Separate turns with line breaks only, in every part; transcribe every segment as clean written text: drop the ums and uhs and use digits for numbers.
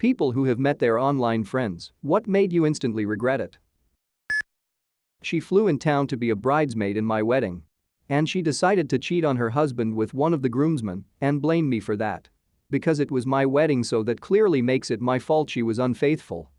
People who have met their online friends, what made you instantly regret it? She flew in town to be a bridesmaid in my wedding. And she decided to cheat on her husband with one of the groomsmen and blame me for that. Because it was my wedding, so that clearly makes it my fault she was unfaithful.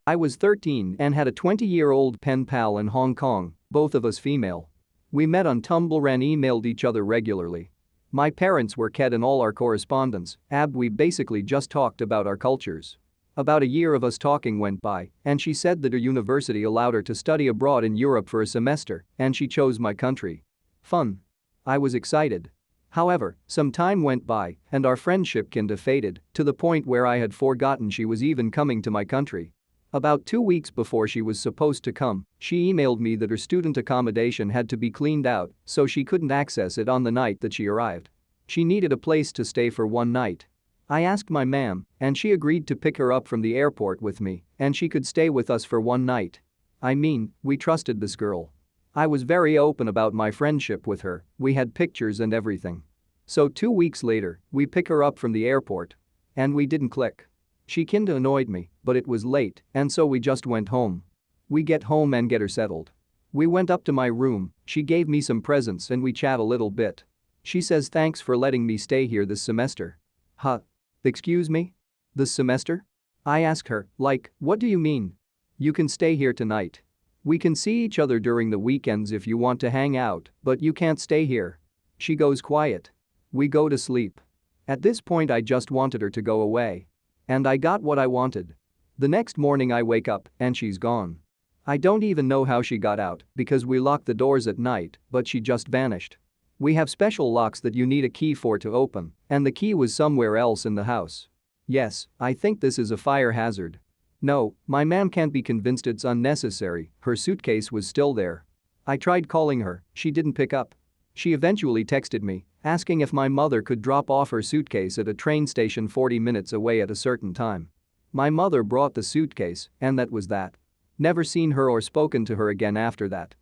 I was 13 and had a 20-year-old pen pal in Hong Kong, both of us female. We met on Tumblr and emailed each other regularly. My parents were Ked in all our correspondence, we basically just talked about our cultures. About a year of us talking went by, and she said that her university allowed her to study abroad in Europe for a semester, and she chose my country. Fun. I was excited. However, some time went by, and our friendship kinda faded, to the point where I had forgotten she was even coming to my country. About 2 weeks before she was supposed to come, she emailed me that her student accommodation had to be cleaned out, so she couldn't access it on the night that she arrived. She needed a place to stay for one night. I asked my ma'am, and she agreed to pick her up from the airport with me, and she could stay with us for one night. I mean, we trusted this girl. I was very open about my friendship with her, we had pictures and everything. So 2 weeks later, we pick her up from the airport. And we didn't click. She kinda annoyed me, but it was late, and so we just went home. We get home and get her settled. We went up to my room, she gave me some presents and we chat a little bit. She says thanks for letting me stay here this semester. Huh? Excuse me? This semester? I ask her, like, what do you mean? You can stay here tonight. We can see each other during the weekends if you want to hang out, but you can't stay here. She goes quiet. We go to sleep. At this point I just wanted her to go away. And I got what I wanted. The next morning I wake up and she's gone. I don't even know how she got out because we lock the doors at night, but she just vanished. We have special locks that you need a key for to open, and the key was somewhere else in the house. Yes, I think this is a fire hazard. No, my mom can't be convinced it's unnecessary, her suitcase was still there. I tried calling her, she didn't pick up. She eventually texted me, asking if my mother could drop off her suitcase at a train station 40 minutes away at a certain time. My mother brought the suitcase, and that was that. Never seen her or spoken to her again after that.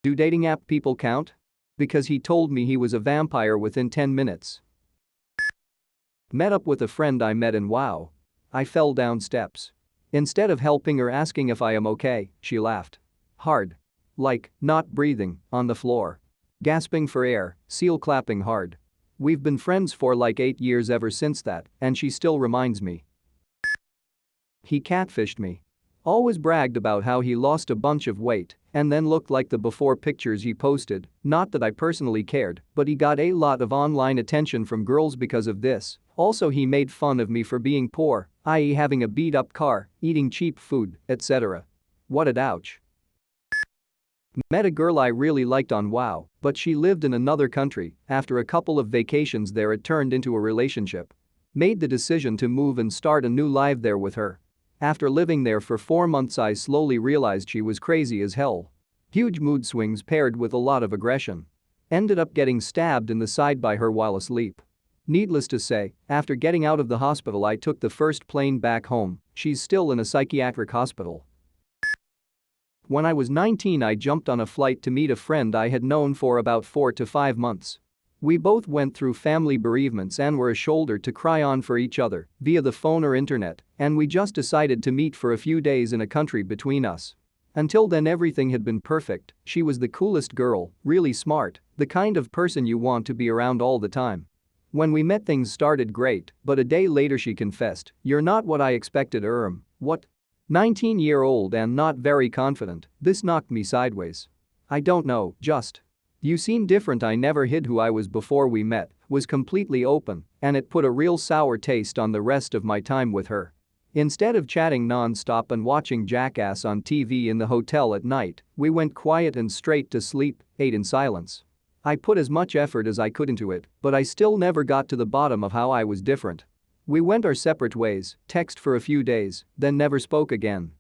Do dating app people count? Because he told me he was a vampire within 10 minutes. Met up with a friend I met in WoW. I fell down steps. Instead of helping her asking if I am okay, she laughed. Hard. Like, not breathing, on the floor. Gasping for air, seal clapping hard. We've been friends for like 8 years ever since that, and she still reminds me. He catfished me. Always bragged about how he lost a bunch of weight and then looked like the before pictures he posted, not that I personally cared, but he got a lot of online attention from girls because of this. Also he made fun of me for being poor, i.e. having a beat-up car, eating cheap food, etc. What a ouch. Met a girl I really liked on WoW, but she lived in another country. After a couple of vacations there it turned into a relationship. Made the decision to move and start a new life there with her. After living there for 4 months I slowly realized she was crazy as hell. Huge mood swings paired with a lot of aggression. Ended up getting stabbed in the side by her while asleep. Needless to say, after getting out of the hospital I took the first plane back home. She's still in a psychiatric hospital. When I was 19 I jumped on a flight to meet a friend I had known for about 4 to 5 months. We both went through family bereavements and were a shoulder to cry on for each other via the phone or internet, and we just decided to meet for a few days in a country between us. Until then everything had been perfect. She was the coolest girl, really smart, the kind of person you want to be around all the time. When we met things started great, but a day later she confessed, "You're not what I expected." What? 19-year-old and not very confident, this knocked me sideways. I don't know, just. You seem different. I never hid who I was before we met, was completely open, and it put a real sour taste on the rest of my time with her. Instead of chatting non-stop and watching Jackass on TV in the hotel at night, we went quiet and straight to sleep, ate in silence. I put as much effort as I could into it, but I still never got to the bottom of how I was different. We went our separate ways, text for a few days, then never spoke again.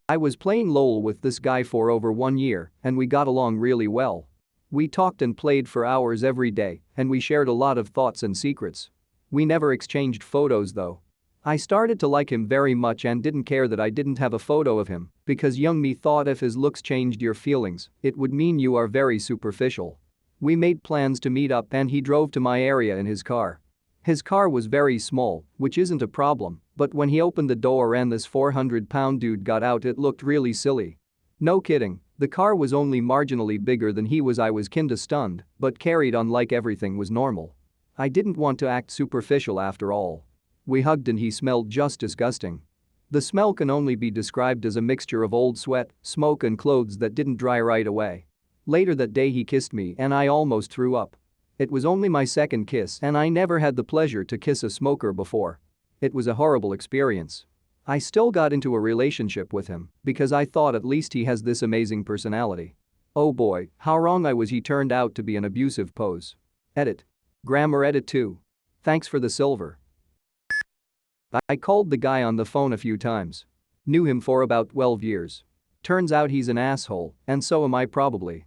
I was playing LoL with this guy for over 1 year, and we got along really well. We talked and played for hours every day, and we shared a lot of thoughts and secrets. We never exchanged photos though. I started to like him very much and didn't care that I didn't have a photo of him, because young me thought if his looks changed your feelings, it would mean you are very superficial. We made plans to meet up and he drove to my area in his car. His car was very small, which isn't a problem, but when he opened the door and this 400-pound dude got out, it looked really silly. No kidding, the car was only marginally bigger than he was. I was kinda stunned, but carried on like everything was normal. I didn't want to act superficial after all. We hugged and he smelled just disgusting. The smell can only be described as a mixture of old sweat, smoke and clothes that didn't dry right away. Later that day he kissed me and I almost threw up. It was only my second kiss and I never had the pleasure to kiss a smoker before. It was a horrible experience. I still got into a relationship with him because I thought at least he has this amazing personality. Oh boy, how wrong I was. He turned out to be an abusive pose. Edit. Grammar edit 2. Thanks for the silver. I called the guy on the phone a few times. Knew him for about 12 years. Turns out he's an asshole, and so am I probably.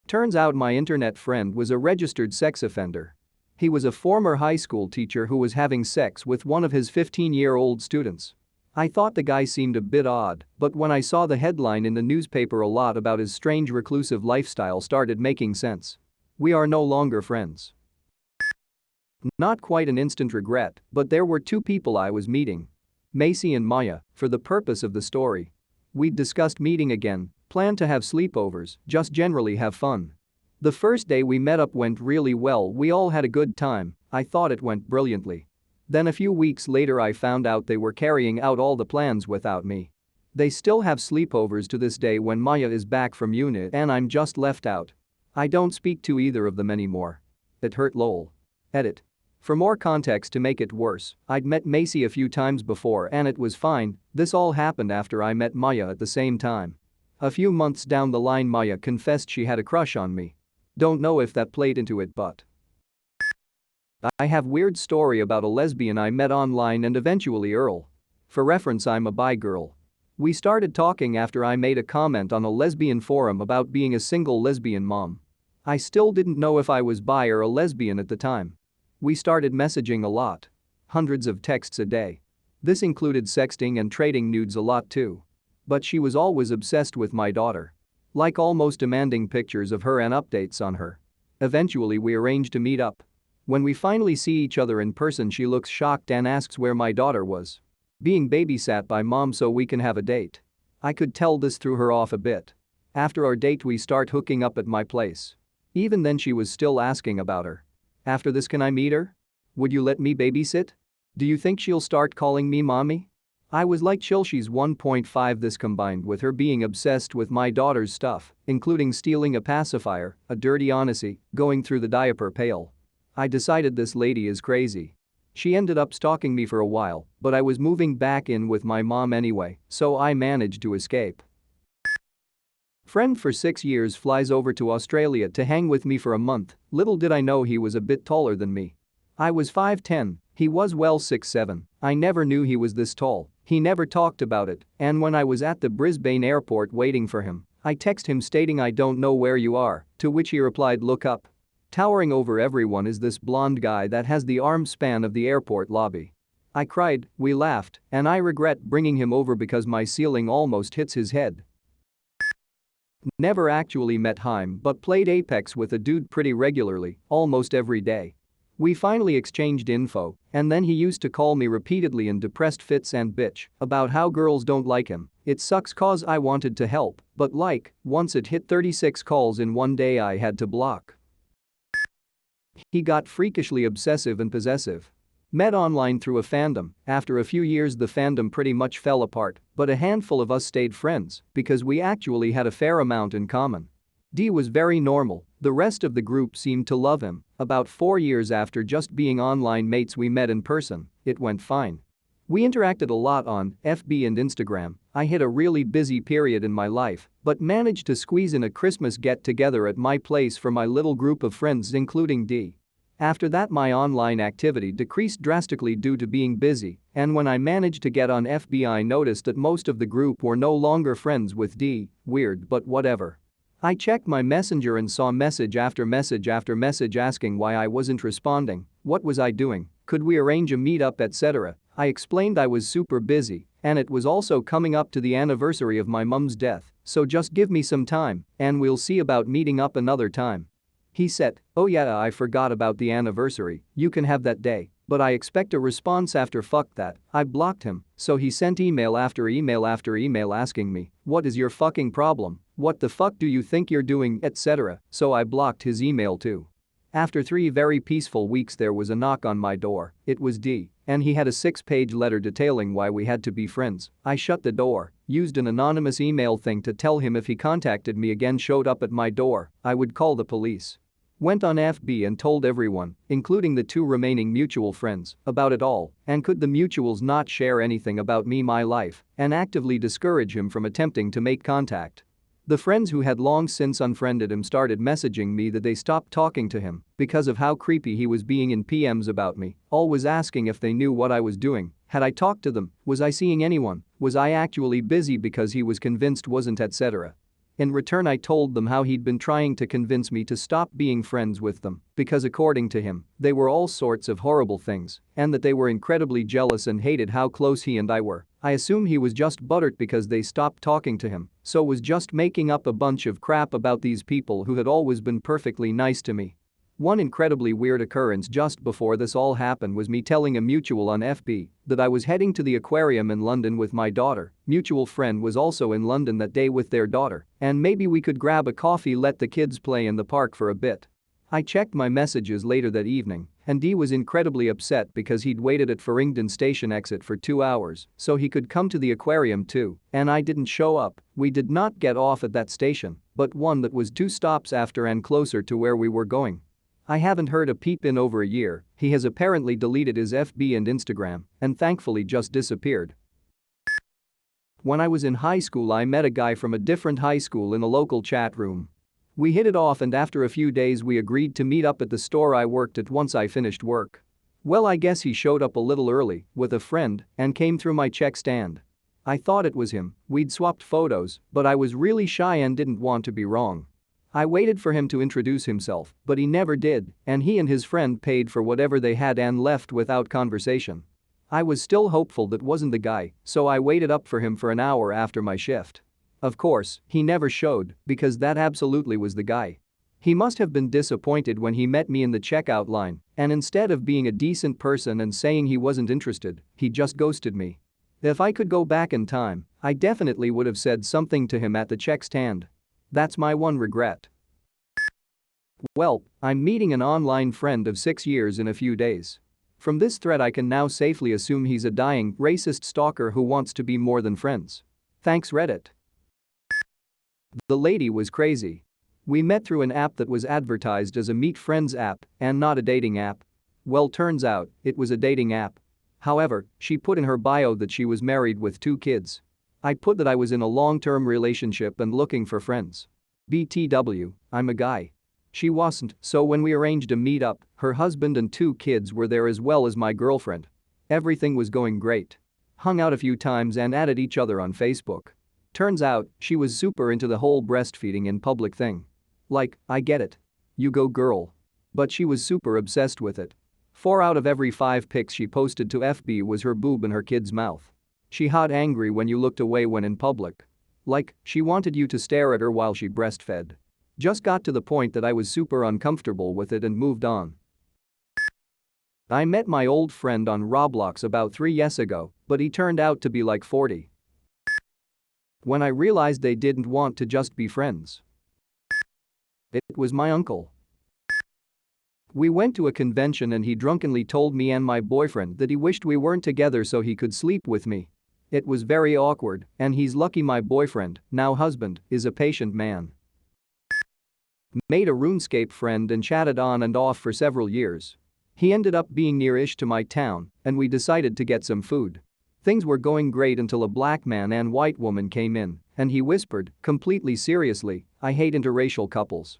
Turns out my internet friend was a registered sex offender. He was a former high school teacher who was having sex with one of his 15-year-old students. I thought the guy seemed a bit odd, but when I saw the headline in the newspaper, a lot about his strange reclusive lifestyle started making sense. We are no longer friends. Not quite an instant regret, but there were two people I was meeting. Macy and Maya, for the purpose of the story. We'd discussed meeting again, planned to have sleepovers, just generally have fun. The first day we met up went really well. We all had a good time. I thought it went brilliantly. Then a few weeks later I found out they were carrying out all the plans without me. They still have sleepovers to this day when Maya is back from unit and I'm just left out. I don't speak to either of them anymore. It hurt lol. Edit. For more context to make it worse, I'd met Macy a few times before and it was fine. This all happened after I met Maya at the same time. A few months down the line Maya confessed she had a crush on me. Don't know if that played into it, but I have weird story about a lesbian I met online and eventually Earl. For reference, I'm a bi girl. We started talking after I made a comment on a lesbian forum about being a single lesbian mom. I still didn't know if I was bi or a lesbian at the time. We started messaging a lot. Hundreds of texts a day. This included sexting and trading nudes a lot too. But she was always obsessed with my daughter. Like almost demanding pictures of her and updates on her. Eventually we arranged to meet up. When we finally see each other in person, she looks shocked and asks where my daughter was. Being babysat by mom so we can have a date. I could tell this threw her off a bit. After our date we start hooking up at my place. Even then she was still asking about her. After this, can I meet her? Would you let me babysit? Do you think she'll start calling me mommy? I was like, chill, she's 1.5. This combined with her being obsessed with my daughter's stuff, including stealing a pacifier, a dirty Odyssey, going through the diaper pail. I decided this lady is crazy. She ended up stalking me for a while, but I was moving back in with my mom anyway, so I managed to escape. Friend for 6 years flies over to Australia to hang with me for a month. Little did I know he was a bit taller than me. I was 5'10", he was well 6'7". I never knew he was this tall. He never talked about it, and when I was at the Brisbane airport waiting for him, I texted him stating I don't know where you are, to which he replied, look up. Towering over everyone is this blonde guy that has the arm span of the airport lobby. I cried, we laughed, and I regret bringing him over because my ceiling almost hits his head. Never actually met him but played Apex with a dude pretty regularly, almost every day. We finally exchanged info, and then he used to call me repeatedly in depressed fits and bitch about how girls don't like him. It sucks cause I wanted to help, but like, once it hit 36 calls in one day I had to block. He got freakishly obsessive and possessive. Met online through a fandom. After a few years the fandom pretty much fell apart, but a handful of us stayed friends because we actually had a fair amount in common. D was very normal, the rest of the group seemed to love him. About 4 years after just being online mates we met in person, it went fine. We interacted a lot on FB and Instagram. I hit a really busy period in my life, but managed to squeeze in a Christmas get-together at my place for my little group of friends including D. After that my online activity decreased drastically due to being busy, and when I managed to get on FB I noticed that most of the group were no longer friends with D. Weird, but whatever. I checked my messenger and saw message after message after message asking why I wasn't responding, what was I doing, could we arrange a meetup, etc. I explained I was super busy, and it was also coming up to the anniversary of my mum's death, so just give me some time, and we'll see about meeting up another time. He said, "Oh yeah, I forgot about the anniversary, you can have that day." But I expect a response after fuck that. I blocked him, so he sent email after email after email asking me, "What is your fucking problem? What the fuck do you think you're doing?" etc. So I blocked his email too. After 3 very peaceful weeks there was a knock on my door. It was D. And he had a 6-page letter detailing why we had to be friends. I shut the door, used an anonymous email thing to tell him if he contacted me again showed up at my door, I would call the police. Went on FB and told everyone, including the 2 remaining mutual friends, about it all, and could the mutuals not share anything about me, my life, and actively discourage him from attempting to make contact. The friends who had long since unfriended him started messaging me that they stopped talking to him because of how creepy he was being in PMs about me, always asking if they knew what I was doing, had I talked to them, was I seeing anyone, was I actually busy because he was convinced wasn't etc. In return I told them how he'd been trying to convince me to stop being friends with them because according to him, they were all sorts of horrible things and that they were incredibly jealous and hated how close he and I were. I assume he was just buttered because they stopped talking to him, so was just making up a bunch of crap about these people who had always been perfectly nice to me. One incredibly weird occurrence just before this all happened was me telling a mutual on FB that I was heading to the aquarium in London with my daughter. Mutual friend was also in London that day with their daughter, and maybe we could grab a coffee, let the kids play in the park for a bit. I checked my messages later that evening, and D was incredibly upset because he'd waited at Farringdon station exit for 2 hours so he could come to the aquarium too, and I didn't show up. We did not get off at that station, but one that was 2 stops after and closer to where we were going. I haven't heard a peep in over a year. He has apparently deleted his FB and Instagram and thankfully just disappeared. When I was in high school I met a guy from a different high school in a local chat room. We hit it off and after a few days we agreed to meet up at the store I worked at once I finished work. Well, I guess he showed up a little early with a friend and came through my check stand. I thought it was him, we'd swapped photos, but I was really shy and didn't want to be wrong. I waited for him to introduce himself, but he never did, and he and his friend paid for whatever they had and left without conversation. I was still hopeful that wasn't the guy, so I waited up for him for an hour after my shift. Of course, he never showed because that absolutely was the guy. He must have been disappointed when he met me in the checkout line, and instead of being a decent person and saying he wasn't interested, he just ghosted me. If I could go back in time, I definitely would have said something to him at the check stand. That's my one regret. Well, I'm meeting an online friend of 6 years in a few days. From this thread I can now safely assume he's a dying, racist stalker who wants to be more than friends. Thanks Reddit. The lady was crazy. We met through an app that was advertised as a meet friends app and not a dating app. Well, turns out, it was a dating app. However, she put in her bio that she was married with 2 kids. I put that I was in a long-term relationship and looking for friends. BTW, I'm a guy. She wasn't, so when we arranged a meet-up, her husband and 2 kids were there as well as my girlfriend. Everything was going great. Hung out a few times and added each other on Facebook. Turns out, she was super into the whole breastfeeding in public thing. Like, I get it. You go girl. But she was super obsessed with it. 4 out of every 5 pics she posted to FB was her boob in her kid's mouth. She hot angry when you looked away when in public. Like, she wanted you to stare at her while she breastfed. Just got to the point that I was super uncomfortable with it and moved on. I met my old friend on Roblox about 3 years ago, but he turned out to be like 40. When I realized they didn't want to just be friends. It was my uncle. We went to a convention and he drunkenly told me and my boyfriend that he wished we weren't together so he could sleep with me. It was very awkward, and he's lucky my boyfriend, now husband, is a patient man. Made a RuneScape friend and chatted on and off for several years. He ended up being near-ish to my town, and we decided to get some food. Things were going great until a black man and white woman came in, and he whispered, completely seriously, "I hate interracial couples."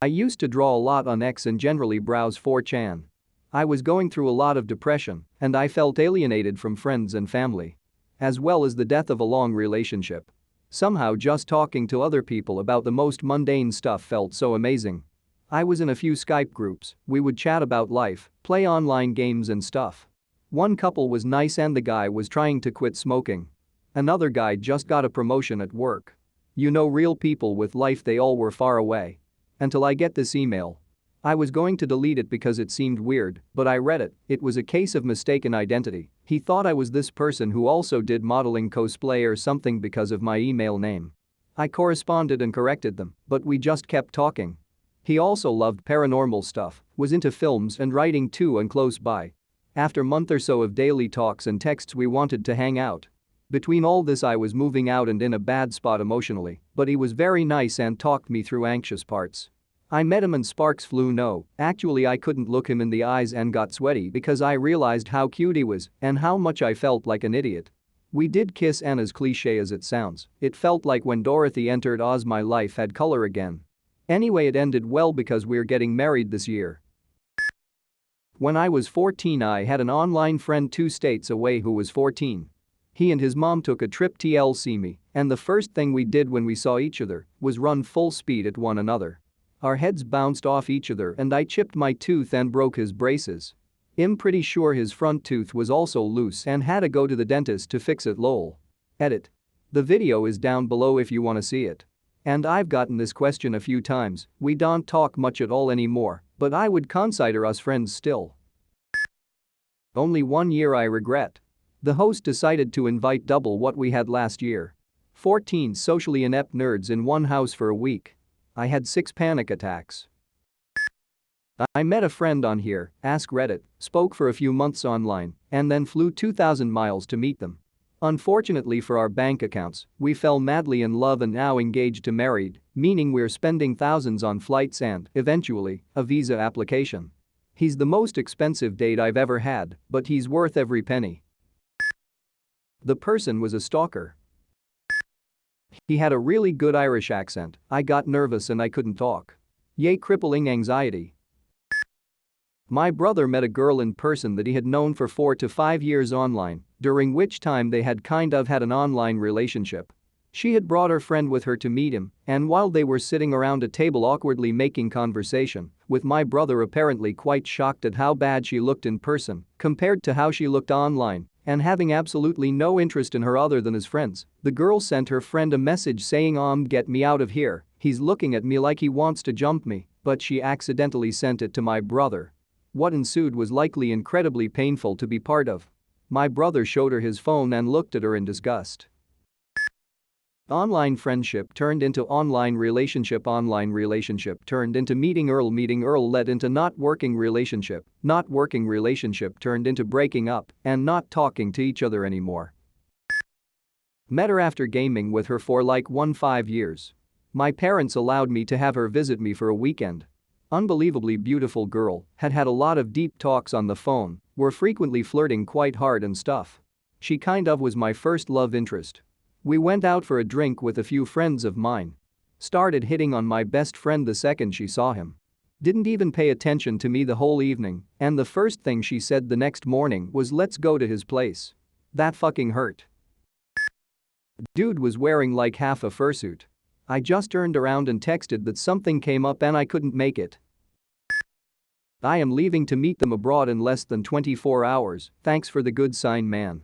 I used to draw a lot on X and generally browse 4chan. I was going through a lot of depression, and I felt alienated from friends and family. As well as the death of a long relationship. Somehow just talking to other people about the most mundane stuff felt so amazing. I was in a few Skype groups, we would chat about life, play online games and stuff. One couple was nice and the guy was trying to quit smoking. Another guy just got a promotion at work. You know, real people with life, they all were far away. Until I get this email. I was going to delete it because it seemed weird, but I read it. It was a case of mistaken identity. He thought I was this person who also did modeling cosplay or something because of my email name. I corresponded and corrected them, but we just kept talking. He also loved paranormal stuff, was into films and writing too and close by. After a month or so of daily talks and texts we wanted to hang out. Between all this I was moving out and in a bad spot emotionally, but he was very nice and talked me through anxious parts. I met him and sparks flew. No, actually I couldn't look him in the eyes and got sweaty because I realized how cute he was and how much I felt like an idiot. We did kiss, and as cliche as it sounds, it felt like when Dorothy entered Oz my life had color again. Anyway, it ended well because we're getting married this year. When I was 14 I had an online friend 2 states away who was 14. He and his mom took a trip to see me, and the first thing we did when we saw each other was run full speed at one another. Our heads bounced off each other and I chipped my tooth and broke his braces. I'm pretty sure his front tooth was also loose and had to go to the dentist to fix it. Lol. Edit. The video is down below if you wanna see it. And I've gotten this question a few times. We don't talk much at all anymore, but I would consider us friends still. Only 1 year I regret. The host decided to invite double what we had last year. 14 socially inept nerds in one house for a week. I had 6 panic attacks. I met a friend on here, Ask Reddit, spoke for a few months online, and then flew 2,000 miles to meet them. Unfortunately for our bank accounts, we fell madly in love and now engaged to married, meaning we're spending thousands on flights and, eventually, a visa application. He's the most expensive date I've ever had, but he's worth every penny. The person was a stalker. He had a really good Irish accent. I got nervous and I couldn't talk. Yay, crippling anxiety. My brother met a girl in person that he had known for 4 to 5 years online, during which time they had kind of had an online relationship. She had brought her friend with her to meet him, and while they were sitting around a table awkwardly making conversation, with my brother apparently quite shocked at how bad she looked in person compared to how she looked online, and having absolutely no interest in her other than his friends, the girl sent her friend a message saying, get me out of here, he's looking at me like he wants to jump me," but she accidentally sent it to my brother. What ensued was likely incredibly painful to be part of. My brother showed her his phone and looked at her in disgust. Online friendship turned into online relationship turned into meeting Earl led into not working relationship turned into breaking up and not talking to each other anymore. Met her after gaming with her for like 5 years. My parents allowed me to have her visit me for a weekend. Unbelievably beautiful girl, had a lot of deep talks on the phone, were frequently flirting quite hard and stuff. She kind of was my first love interest. We went out for a drink with a few friends of mine. Started hitting on my best friend the second she saw him. Didn't even pay attention to me the whole evening, and the first thing she said the next morning was, "Let's go to his place." That fucking hurt. Dude was wearing like half a fursuit. I just turned around and texted that something came up and I couldn't make it. I am leaving to meet them abroad in less than 24 hours, thanks for the good sign, man.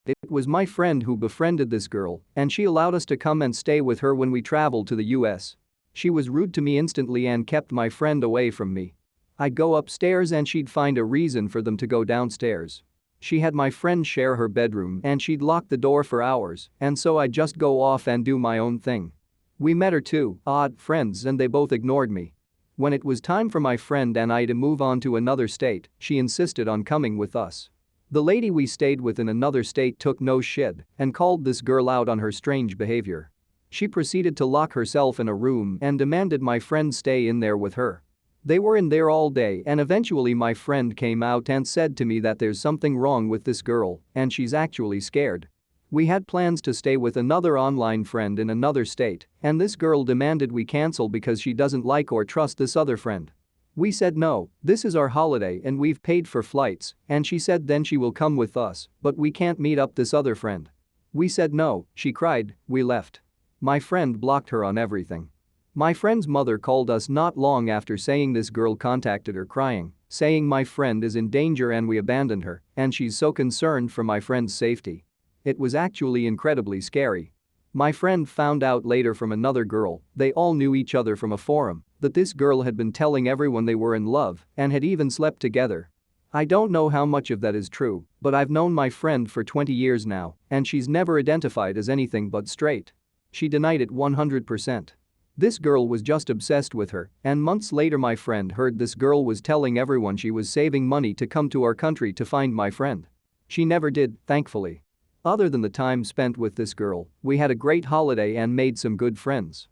It was my friend who befriended this girl, and she allowed us to come and stay with her when we traveled to the US. She was rude to me instantly and kept my friend away from me. I'd go upstairs and she'd find a reason for them to go downstairs. She had my friend share her bedroom and she'd lock the door for hours, and so I'd just go off and do my own thing. We met her 2 odd friends and they both ignored me. When it was time for my friend and I to move on to another state, she insisted on coming with us. The lady we stayed with in another state took no shit and called this girl out on her strange behavior. She proceeded to lock herself in a room and demanded my friend stay in there with her. They were in there all day and eventually my friend came out and said to me that there's something wrong with this girl and she's actually scared. We had plans to stay with another online friend in another state, and this girl demanded we cancel because she doesn't like or trust this other friend. We said no, this is our holiday and we've paid for flights, and she said then she will come with us, but we can't meet up this other friend. We said no, she cried, we left. My friend blocked her on everything. My friend's mother called us not long after saying this girl contacted her crying, saying my friend is in danger and we abandoned her, and she's so concerned for my friend's safety. It was actually incredibly scary. My friend found out later from another girl, they all knew each other from a forum, that this girl had been telling everyone they were in love and had even slept together. I don't know how much of that is true, but I've known my friend for 20 years now, and she's never identified as anything but straight. She denied it 100%. This girl was just obsessed with her, and months later my friend heard this girl was telling everyone she was saving money to come to our country to find my friend. She never did, thankfully. Other than the time spent with this girl, we had a great holiday and made some good friends.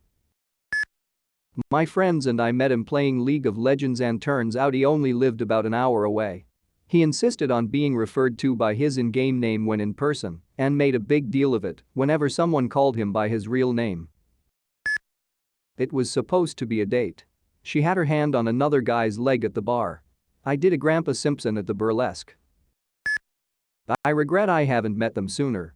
My friends and I met him playing League of Legends, and turns out he only lived about an hour away. He insisted on being referred to by his in-game name when in person and made a big deal of it whenever someone called him by his real name. It was supposed to be a date. She had her hand on another guy's leg at the bar. I did a Grandpa Simpson at the burlesque. I regret I haven't met them sooner.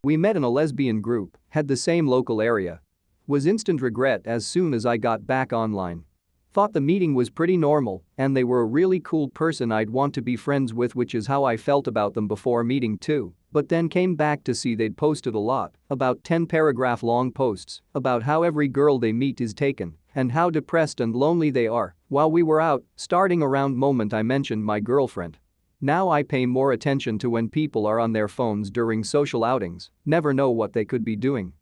We met in a lesbian group, had the same local area. Was instant regret as soon as I got back online. Thought the meeting was pretty normal and they were a really cool person I'd want to be friends with, which is how I felt about them before meeting too, but then came back to see they'd posted a lot, about 10 paragraph long posts, about how every girl they meet is taken and how depressed and lonely they are. While we were out, starting around moment I mentioned my girlfriend. Now I pay more attention to when people are on their phones during social outings, never know what they could be doing.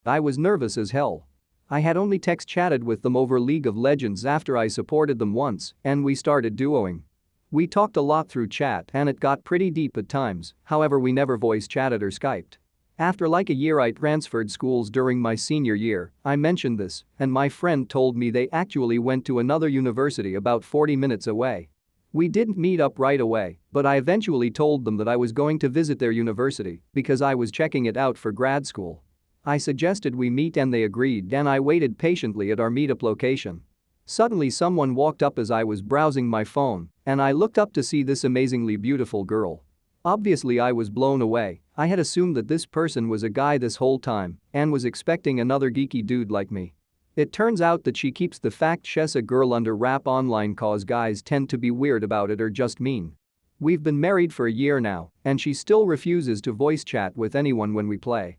I was nervous as hell. I had only text chatted with them over League of Legends after I supported them once and we started duoing. We talked a lot through chat and it got pretty deep at times, however we never voice chatted or Skyped. After like a year I transferred schools during my senior year, I mentioned this and my friend told me they actually went to another university about 40 minutes away. We didn't meet up right away, but I eventually told them that I was going to visit their university because I was checking it out for grad school. I suggested we meet and they agreed and I waited patiently at our meetup location. Suddenly someone walked up as I was browsing my phone and I looked up to see this amazingly beautiful girl. Obviously I was blown away. I had assumed that this person was a guy this whole time and was expecting another geeky dude like me. It turns out that she keeps the fact she's a girl under wrap online cause guys tend to be weird about it or just mean. We've been married for a year now and she still refuses to voice chat with anyone when we play.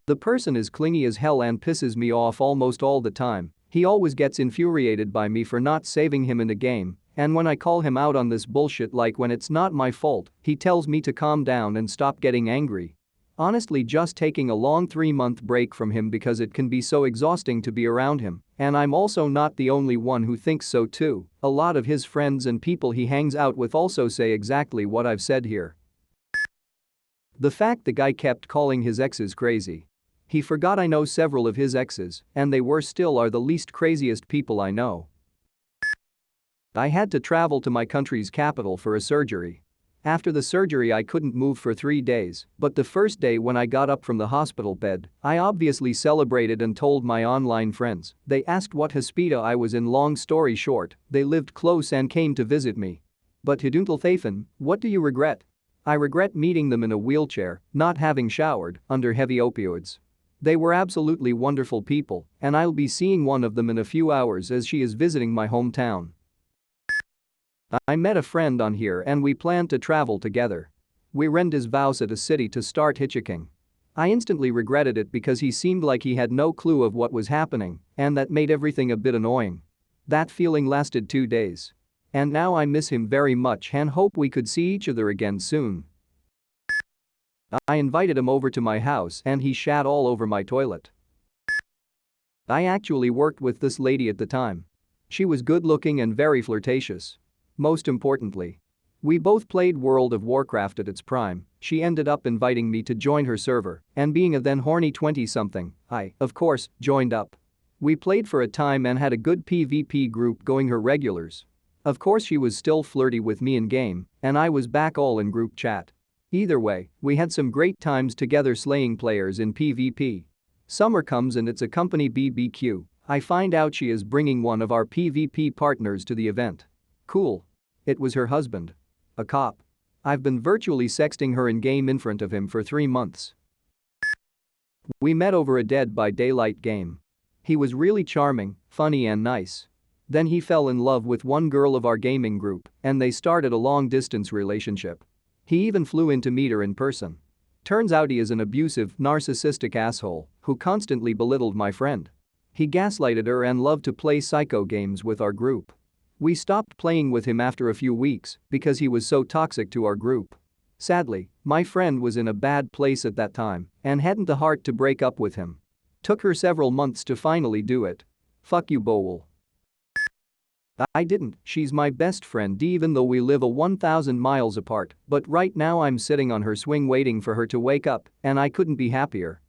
The person is clingy as hell and pisses me off almost all the time. He always gets infuriated by me for not saving him in a game, and when I call him out on this bullshit like when it's not my fault, he tells me to calm down and stop getting angry. Honestly, just taking a long 3-month break from him because it can be so exhausting to be around him, and I'm also not the only one who thinks so too. A lot of his friends and people he hangs out with also say exactly what I've said here. The fact the guy kept calling his exes crazy. He forgot I know several of his exes, and they still are the least craziest people I know. I had to travel to my country's capital for a surgery. After the surgery I couldn't move for 3 days, but the first day when I got up from the hospital bed, I obviously celebrated and told my online friends. They asked what hospital I was in. Long story short, they lived close and came to visit me. But Hiduntelthafen, what do you regret? I regret meeting them in a wheelchair, not having showered, under heavy opioids. They were absolutely wonderful people, and I'll be seeing one of them in a few hours as she is visiting my hometown. I met a friend on here and we planned to travel together. We rented his house at a city to start hitchhiking. I instantly regretted it because he seemed like he had no clue of what was happening, and that made everything a bit annoying. That feeling lasted 2 days. And now I miss him very much and hope we could see each other again soon. I invited him over to my house and he shat all over my toilet. I actually worked with this lady at the time. She was good looking and very flirtatious. Most importantly, we both played World of Warcraft at its prime. She ended up inviting me to join her server, and being a then horny 20-something, I, of course, joined up. We played for a time and had a good PvP group going, her regulars. Of course she was still flirty with me in game, and I was back all in group chat. Either way, we had some great times together slaying players in PvP. Summer comes and it's a company BBQ. I find out she is bringing one of our PvP partners to the event. Cool. It was her husband. A cop. I've been virtually sexting her in game in front of him for 3 months. We met over a Dead by Daylight game. He was really charming, funny and nice. Then he fell in love with one girl of our gaming group and they started a long-distance relationship. He even flew in to meet her in person. Turns out he is an abusive, narcissistic asshole who constantly belittled my friend. He gaslighted her and loved to play psycho games with our group. We stopped playing with him after a few weeks because he was so toxic to our group. Sadly, my friend was in a bad place at that time and hadn't the heart to break up with him. Took her several months to finally do it. Fuck you, Bowl. I didn't, she's my best friend even though we live 1,000 miles apart, but right now I'm sitting on her swing waiting for her to wake up and I couldn't be happier.